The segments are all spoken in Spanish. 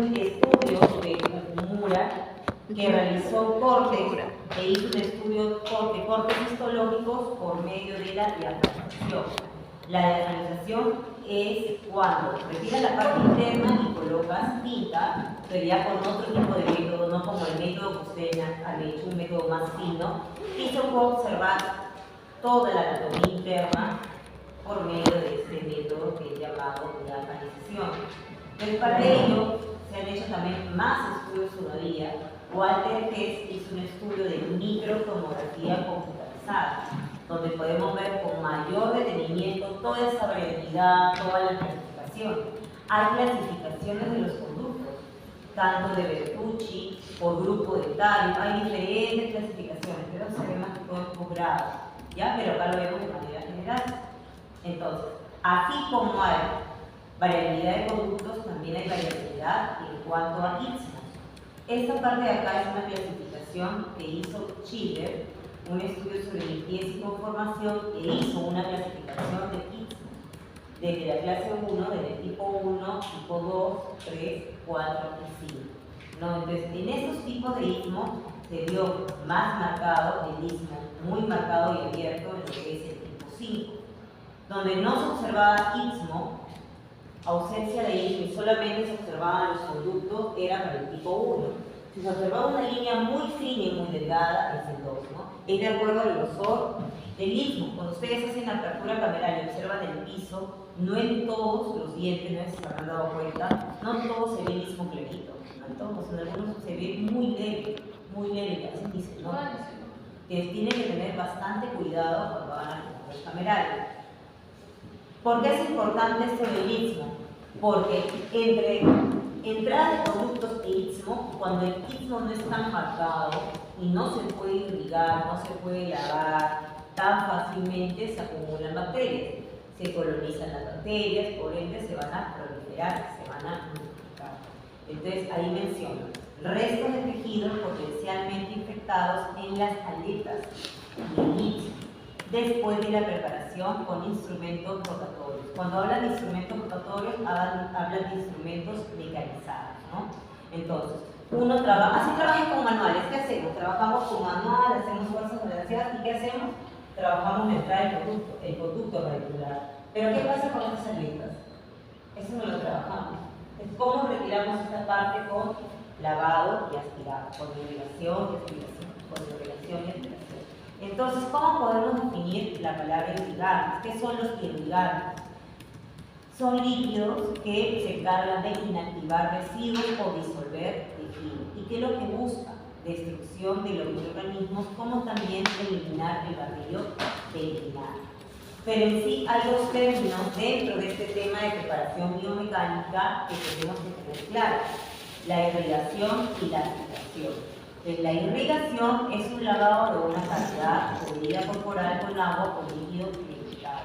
un estudio de Okumura que realizó cortes e hizo un estudio de cortes histológicos por medio de la diafragmación. La diafragmación es cuando retiras la parte interna y colocas tinta, pero ya con otro tipo de método, no como el método que ustedes han hecho, un método más fino, y se puede observar toda la anatomía interna por medio de este método que es llamado diafragmación. Entonces, para ello se han hecho también más estudios todavía. Walter Hess hizo un estudio de microtomografía computarizada, donde podemos ver con mayor detenimiento toda esa variabilidad, toda la clasificación. Hay clasificaciones de los conductos, tanto de Bertucci, por grupo etario, hay diferentes clasificaciones, pero se ve más que todo en posgrado, ¿ya? Pero acá lo vemos de manera general. Entonces, así como hay variabilidad de conductos, también hay variabilidad en cuanto a istmos. Esta parte de acá es una clasificación que hizo Schiller, un estudio sobre limpieza y conformación, e hizo una clasificación de istmos, desde la clase 1, desde tipo 1, tipo 2, 3, 4 y 5. ¿No? Entonces, en estos tipos de istmos se vio más marcado el istmo, muy marcado y abierto en lo que es el tipo 5. Donde no se observaba istmo, ausencia de istmo y solamente se observaban los conductos, era para el tipo 1. Si se observaba una línea muy fina y muy delgada, es el 2, ¿no? Es de acuerdo al grosor del istmo. Cuando ustedes hacen la apertura cameral y observan el piso, no en todos los dientes, no sé si se habrán dado cuenta, no en todos se ve el istmo clarito, no en todos, en algunos se ve muy leve, que así dicen, ¿no? Que tienen que tener bastante cuidado cuando van a la cameral. ¿Por qué es importante esto del istmo? Porque entre entrada de conductos e istmo, cuando el istmo no es tan marcado y no se puede irrigar, no se puede lavar tan fácilmente, se acumulan bacterias. Se colonizan las bacterias, por ende se van a proliferar, se van a multiplicar. Entonces ahí menciono restos de tejidos potencialmente infectados en las aletas y el istmo, después de la preparación con instrumentos rotatorios. Cuando hablan de instrumentos rotatorios, hablan de instrumentos mecanizados, ¿no? Entonces, uno trabaja, así trabajan con manuales. ¿Qué hacemos? Trabajamos con manual, hacemos fuerzas balanceadas, ¿y qué hacemos? Trabajamos la entrada del conducto radicular. Pero ¿qué pasa con estas aletas? Eso no lo trabajamos. Entonces, ¿cómo retiramos esta parte? Con lavado y aspirado, con irrigación y aspiración, con irrigación y aspiración. Entonces, ¿cómo podemos definir la palabra irrigantes? ¿Qué son los irrigantes? Son líquidos que se encargan de inactivar residuos o disolver tejido. ¿Y qué es lo que busca? Destrucción de los microorganismos, como también eliminar el barrido de eliminar. Pero en sí hay dos términos dentro de este tema de preparación biomecánica que tenemos que tener claros: la irrigación y la aspiración. La irrigación es un lavado de una cantidad de medida corporal con agua o líquido purificado,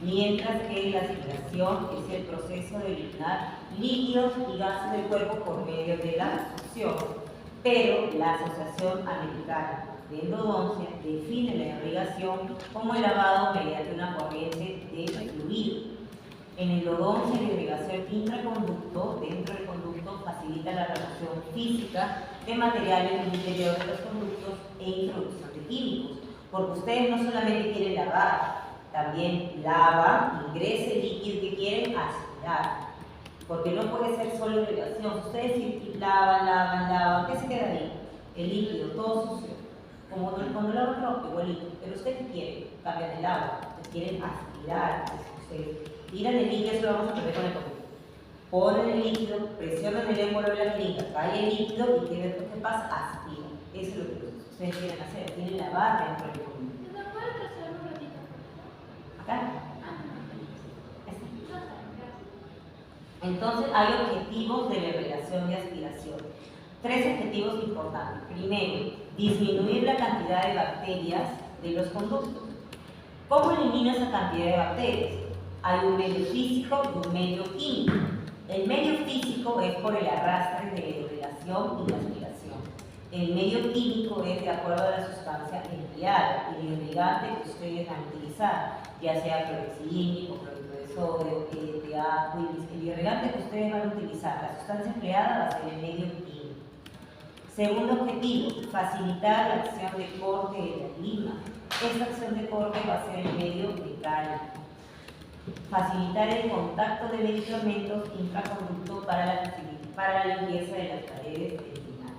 mientras que la aspiración es el proceso de eliminar líquidos y gases del cuerpo por medio de la succión. Pero la Asociación Americana de Endodoncia define la irrigación como el lavado mediante una corriente de fluido. En endodoncia, la irrigación intraconducto, dentro del conducto, facilita la remoción física de materiales en el interior de los conductos e introducción de químicos, porque ustedes no solamente quieren lavar, también lavan, ingresa el líquido que quieren aspirar, porque no puede ser solo irrigación. Ustedes si lavan, ¿qué se queda ahí? El líquido, todo sucio, como cuando lavan ropa, igualito. Pero ustedes ¿qué quieren? Cambian el agua, quieren aspirar, ustedes tiran el líquido. Eso lo vamos a aprender con el papel. Ponen el líquido, presionan el émbolo de la jeringa, cae el líquido y ¿qué pasa? Aspira. Eso es lo que ustedes quieren hacer, quieren lavar dentro del conducto. ¿Me puedes trazar un ratito? ¿Acá? Entonces hay objetivos de la irrigación y aspiración. Tres objetivos importantes. Primero, disminuir la cantidad de bacterias de los conductos. ¿Cómo elimina esa cantidad de bacterias? Hay un medio físico y un medio químico. El medio físico es por el arrastre de la irrigación y la aspiración. El medio químico es de acuerdo a la sustancia empleada, el irrigante que ustedes van a utilizar, ya sea clorexidina o cloruro de de sodio, de agua, el irrigante que ustedes van a utilizar, la sustancia empleada va a ser el medio químico. Segundo objetivo, facilitar la acción de corte de la lima. Esta acción de corte va a ser el medio mecánico. Facilitar el contacto de medicamentos intraconducto para la limpieza de las paredes del final.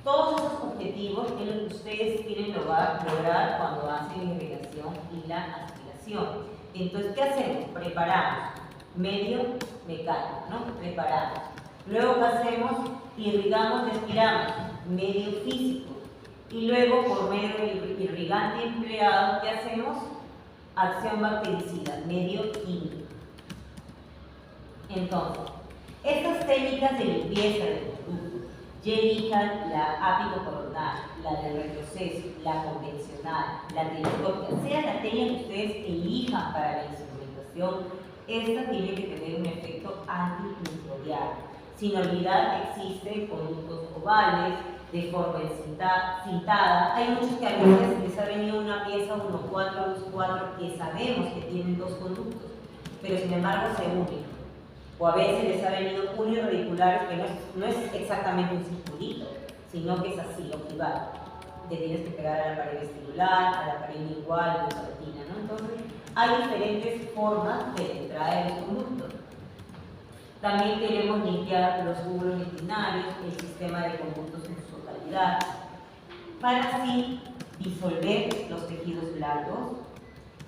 Todos esos objetivos es lo que ustedes quieren lograr cuando hacen irrigación y la aspiración. Entonces, ¿qué hacemos? Preparamos medio mecánico, ¿no? Preparamos. Luego, ¿qué hacemos? Irrigamos y aspiramos, medio físico. Y luego, por medio del irrigante empleado, ¿qué hacemos? Acción bactericida, medio químico. Entonces, estas técnicas de limpieza del producto, ya elijan la apicocoronal, la de retroceso, la convencional, la telescópica, sea la técnica que ustedes elijan para la instrumentación, esta tiene que tener un efecto antimicrobiano. Sin olvidar que existen conductos ovales, de forma cintada. Hay muchos que a veces les ha venido una pieza 1-4, 2-4, que sabemos que tienen dos conductos, pero sin embargo se unen. O a veces les ha venido unirradiculares, que no es exactamente un circulito, sino que es así, ojival. Te tienes que pegar a la pared vestibular, a la pared lingual, de palatina, ¿no? Entonces, hay diferentes formas de entrada de los conductos. También queremos limpiar los túbulos intestinarios, el sistema de conductos en su totalidad, para así disolver los tejidos blandos,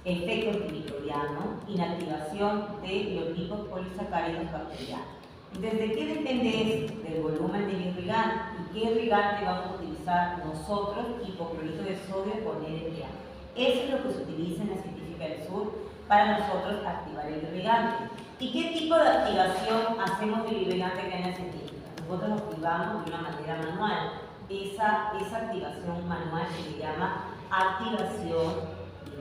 efecto antimicrobiano, inactivación de los lipopolisacáridos bacterianos. Entonces, ¿de qué depende esto? Del volumen del irrigante. ¿Y qué irrigante vamos a utilizar nosotros? Hipoclorito de sodio con NPA. Eso es lo que se utiliza en la Científica del Sur para nosotros activar el irrigante. ¿Y qué tipo de activación hacemos del irrigante acá en la científica? Nosotros lo activamos de una manera manual. Esa activación manual se le llama activación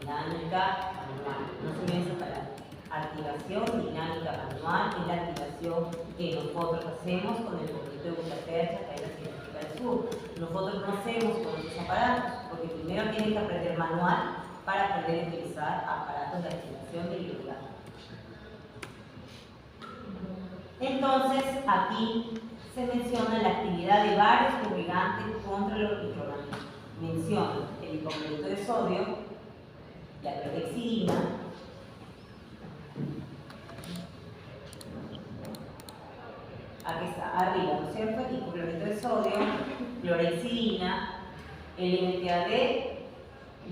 dinámica manual. No se olviden esa palabra. Activación dinámica manual es la activación que nosotros hacemos con el poquito de Bucapercha acá en la Científica del Sur. Nosotros no hacemos con estos aparatos, porque primero tienen que aprender manual para aprender a utilizar aparatos de activación del irrigante. Entonces, aquí se menciona la actividad de varios irrigantes contra los microorganismos. Menciona el hipoclorito de sodio, la clorhexidina, aquí está, arriba, ¿no es cierto? Hipoclorito de sodio, clorhexidina, el MTAD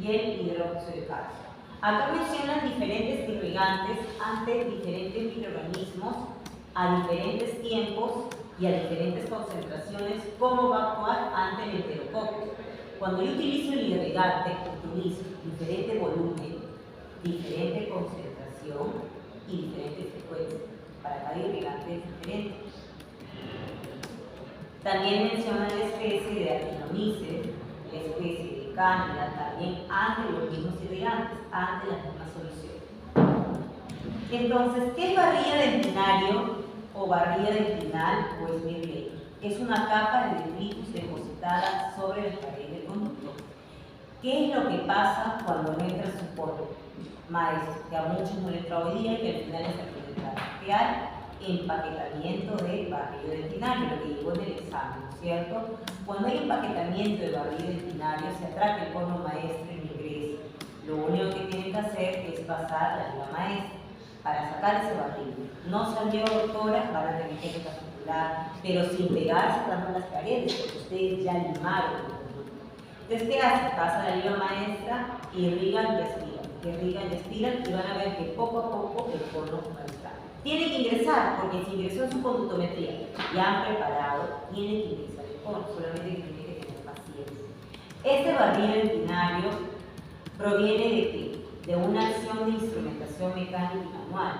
y el hidróxido de calcio. Acá mencionan diferentes irrigantes ante diferentes microorganismos a diferentes tiempos y a diferentes concentraciones, cómo va a actuar ante el enterococo. Cuando yo utilizo el irrigante, utilizo diferente volumen, diferente concentración y diferentes frecuencias. Para cada irrigante es diferente. También menciona la especie de Actinomyces, la especie de Candida, también ante los mismos irrigantes, ante la misma solución. Entonces, ¿qué es barrilla dentinario o barrilla dentinal o smear layer? Es una capa de detritus depositada sobre la pared del conducto. ¿Qué es lo que pasa cuando entra su polvo? Maestro, que a muchos no le entra hoy día y que al final es el que hay empaquetamiento de barrillo dentinario, lo que llegó en el examen, ¿no es cierto? Cuando hay empaquetamiento de barrillo dentinario, se atraca el cono maestro y no ingresa. Lo único que tienen que hacer es pasar la liga maestra para sacar ese barrillo. No salió, doctora, van a tener que recapitular, pero sin pegarse tanto las paredes, porque ustedes ya limaron el conducto. Entonces, ¿qué hacen? Pasan la liga maestra, irrigan y aspiran, y van a ver que poco a poco el cono va a entrar. Tiene que ingresar, porque si ingresó en su conductometría, ya han preparado, tiene que ingresar el cono, solamente que tiene que tener paciencia. Este barrillo dentinario proviene de ¿qué? De una acción de instrumentación mecánica y manual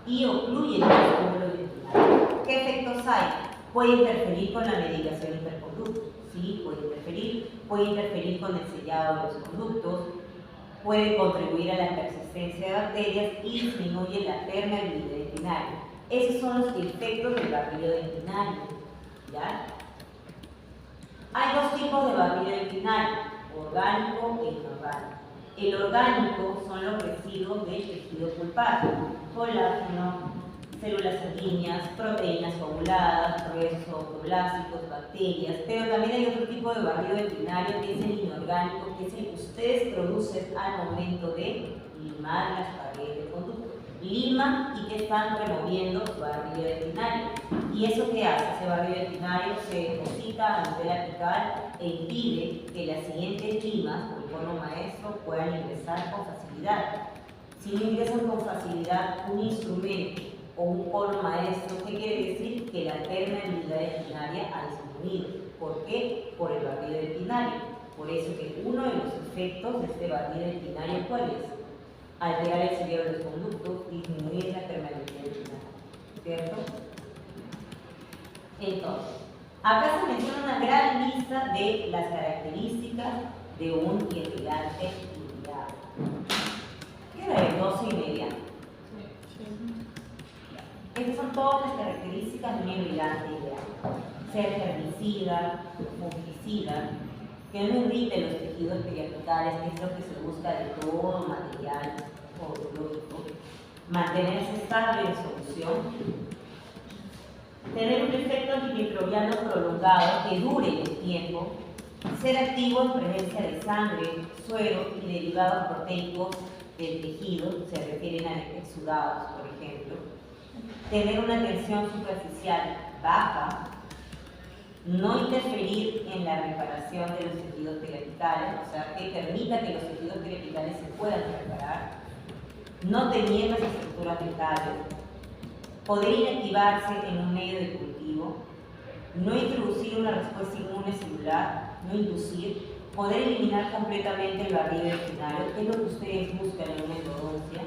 y ocluye el túbulo dentinario. ¿Qué efectos hay? Puede interferir con la medicación interconducto, sí, puede interferir con el sellado de los conductos, puede contribuir a la persistencia de bacterias y disminuye la permeabilidad dentinaria. Esos son los efectos del barrillo dentinario, ¿ya? Hay dos tipos de barrillo dentinario, orgánico e inorgánico. El orgánico son los residuos del tejido pulpar, colágeno, células sanguíneas, proteínas coaguladas, restos oblásticos, bacterias, pero también hay otro tipo de barrido veterinario que es el inorgánico, que es el que ustedes producen al momento de limar las paredes del conducto. Liman y que están removiendo su barrido veterinario. ¿Y eso qué hace? Ese barrido veterinario se deposita a nivel apical e impide que las siguientes limas o el cono maestro puedan ingresar con facilidad. Si no ingresan con facilidad un instrumento o un cono maestro, ¿qué quiere decir? Que la permeabilidad veterinaria ha disminuido. ¿Por qué? Por el barrido veterinario. Por eso que uno de los efectos de este barrido veterinario, ¿cuál es? Alterar el cedido de los conductos, disminuir la permeabilidad veterinaria. ¿Cierto? Entonces, acá se menciona una gran lista de las características de un irrigante irrigado. ¿Qué hora es? 12:30. Estas son todas las características de un irrigante irrigado. Ser herbicida, fungicida, que no irrite los tejidos periapicales, que es lo que se busca de todo material orológico. Mantenerse estable en solución. Tener un efecto antimicrobiano prolongado que dure en el tiempo. Ser activo en presencia de sangre, suero y derivados proteicos del tejido, se refieren a exudados, por ejemplo. Tener una tensión superficial baja. No interferir en la reparación de los tejidos periapicales, o sea, que permita que los tejidos periapicales se puedan reparar. No tener las estructuras mentales. Poder inactivarse en un medio de cultivo. No introducir una respuesta inmune celular. No inducir. Poder eliminar completamente el barrido veterinario, que es lo que ustedes buscan en una endodoncia.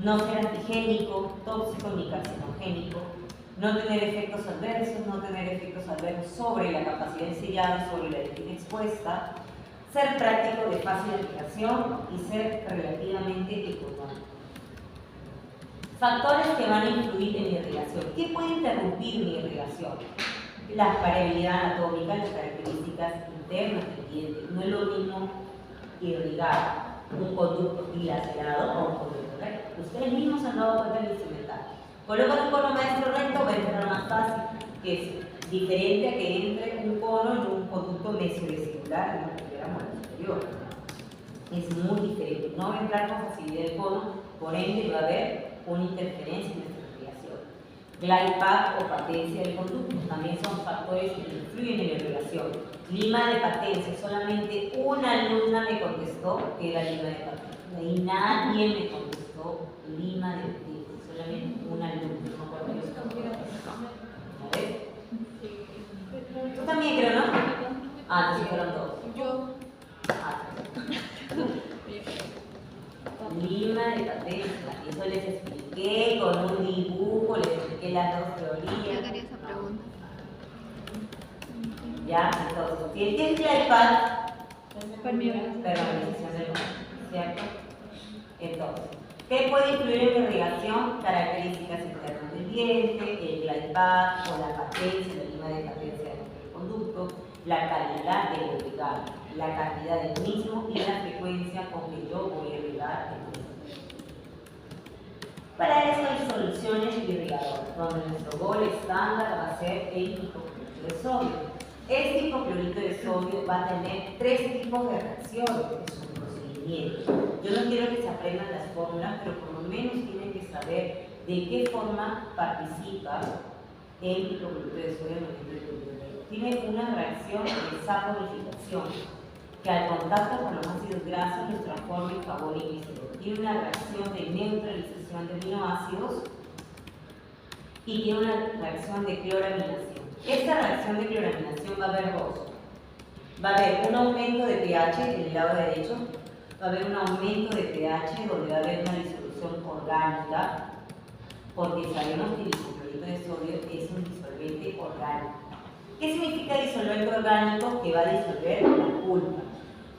No ser antigénico, tóxico ni carcinogénico. No tener efectos adversos sobre la capacidad de sellado, sobre la electricidad expuesta, ser práctico de fácil aplicación y ser relativamente económico. Factores que van a influir en mi irrigación. ¿Qué puede interrumpir mi irrigación? La variabilidad anatómica, las características internas del diente. No es lo mismo irrigar un conducto bilateral o un conducto recto. Ustedes mismos se han dado cuenta del instrumental. Colocan un cono maestro recto, va a entrar más fácil, que es diferente a que entre un cono en un conducto mesovesicular en la primera muela superior. Es muy diferente. No va a entrar con facilidad el cono, por ende va a haber una interferencia en nuestra irrigación. Glide path o patencia del conducto también son factores que influyen en la irrigación. Lima de patencia, solamente una alumna me contestó que era lima de patencia. Y nadie me contestó lima de patencia, solamente una alumna. ¿A ver? Tú también creo, ¿no? Ah, entonces fueron dos. Yo. Lima de patencia, eso les expliqué con un dibujo, les expliqué las dos teorías. Yo quería esa pregunta. Ya, entonces, ¿qué es glide path? Permeabilización. Permeabilización del mar, ¿cierto? Entonces, ¿qué puede influir en la irrigación? Características internas del diente, el glide path o la patencia, la lima de patencia del conducto, la calidad del irrigado, la cantidad del mismo y la frecuencia con que yo voy a irrigar el mismo. Para eso hay soluciones irrigadoras, donde nuestro gol estándar va a ser el hipoclorito de sodio. Este hipoclorito de sodio va a tener tres tipos de reacciones en su procedimiento. Yo no quiero que se aprendan las fórmulas, pero por lo menos tienen que saber de qué forma participa el hipoclorito de sodio en el momento del cultivo. Tiene una reacción de saponificación, que al contacto con los ácidos grasos los transforma en jabón y glicol. Tiene una reacción de neutralización de aminoácidos y tiene una reacción de cloraminación. Esta reacción de cloraminación va a haber dos. Va a haber un aumento de pH en el lado derecho, va a haber un aumento de pH donde va a haber una disolución orgánica, porque sabemos que el hipoclorito de sodio es un disolvente orgánico. ¿Qué significa disolvente orgánico? Que va a disolver la pulpa.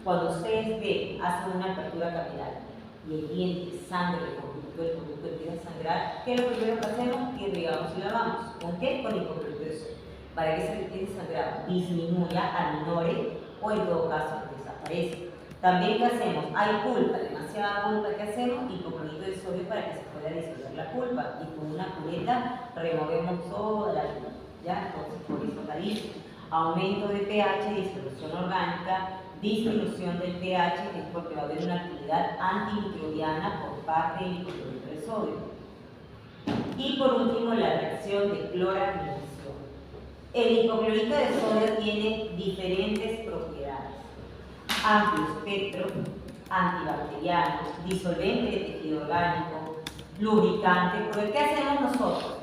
Cuando ustedes ven, hacen una apertura capilar y el diente sangra el conducto empieza a sangrar, ¿qué es lo primero que hacemos? Irrigamos y lavamos. ¿Con qué? Con hipoclorito de sodio. Para que ese empiece a sangrar disminuya, aminore o en todo caso desaparezca. También, ¿qué hacemos? Hay pulpa, demasiada pulpa, ¿qué hacemos? Hipoclorito de sodio para que se pueda disolver la pulpa. Y con una cubeta removemos toda la pulpa, ¿ya? Entonces, por eso la dice. Aumento de pH, disolución orgánica, disminución del pH, que es porque va a haber una actividad antimicrobiana por parte del hipoclorito de sodio. Y por último, la reacción de cloramización. El hipoclorito de sodio tiene diferentes propiedades: amplio espectro, antibacteriano, disolvente de tejido orgánico, lubricante. Pero ¿qué hacemos nosotros?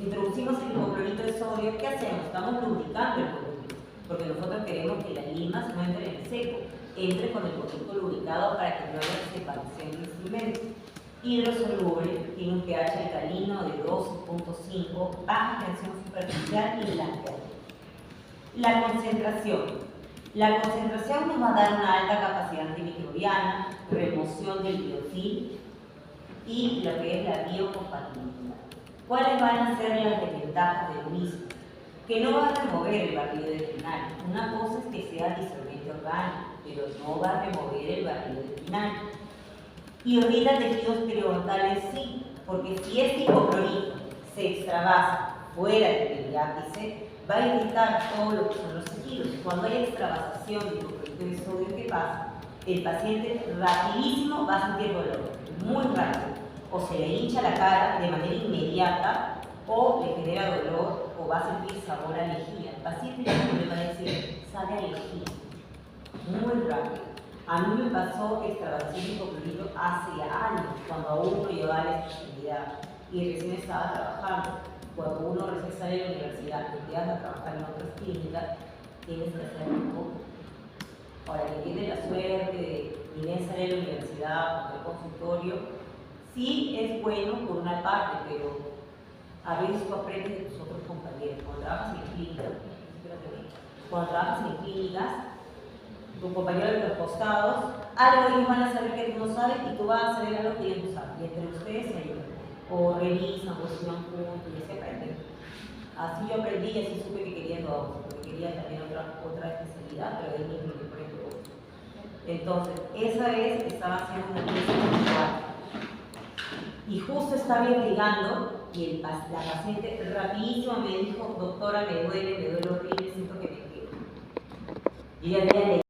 Introducimos el hipoclorito de sodio, ¿qué hacemos? Estamos lubricando el producto, porque nosotros queremos que las limas no entren en seco, entre con el producto lubricado para que no haya separación del instrumento. Hidrosoluble, tiene un pH alcalino de 12.5, baja tensión superficial y blanqueador. La concentración. La concentración nos va a dar una alta capacidad antimicrobiana, remoción del biofilm y lo que es la biocompatibilidad. ¿Cuáles van a ser las desventajas del mismo? Que no va a remover el barrido intestinal. Una cosa es que sea disolvente orgánico, pero no va a remover el barrido intestinal. Irrita tejidos periodontales, sí, porque si este hipoclorito se extravasa fuera del periápice, va a irritar todo lo que son los tejidos. Cuando hay extravasación de hipoclorito de sodio, ¿qué pasa? El paciente rapidísimo va a sentir dolor, muy rápido. O se le hincha la cara de manera inmediata, o le genera dolor, o va a sentir sabor a lejía. El paciente le va a decir, sabe a lejía, muy rápido. A mí me pasó extravasión de hipoclorito hace años, cuando aún no llevaba la especialidad y recién estaba trabajando. Cuando uno recién sale de la universidad y empiezas a trabajar en otras clínicas, tienes que hacer un poco. Ahora, que tienes la suerte de ni bien salir de la universidad o del consultorio, sí es bueno por una parte, pero a veces tú aprendes de tus otros compañeros. Cuando trabajas en clínicas, tus compañeros de los costados, algo ellos van a saber que tú no sabes y tú vas a saber algo que ellos no saben. Y entre ustedes se ayudan. O revisan, o estudian juntos y se aprenden. Así yo aprendí y así supe que quería todo, porque quería también otra especialidad, pero ahí mismo me por ejemplo. Entonces, esa vez estaba haciendo una pieza puntual. Y justo estaba investigando y la paciente rapidísimo me dijo, doctora, me duele horrible, siento que me quedo. Yo ya había leído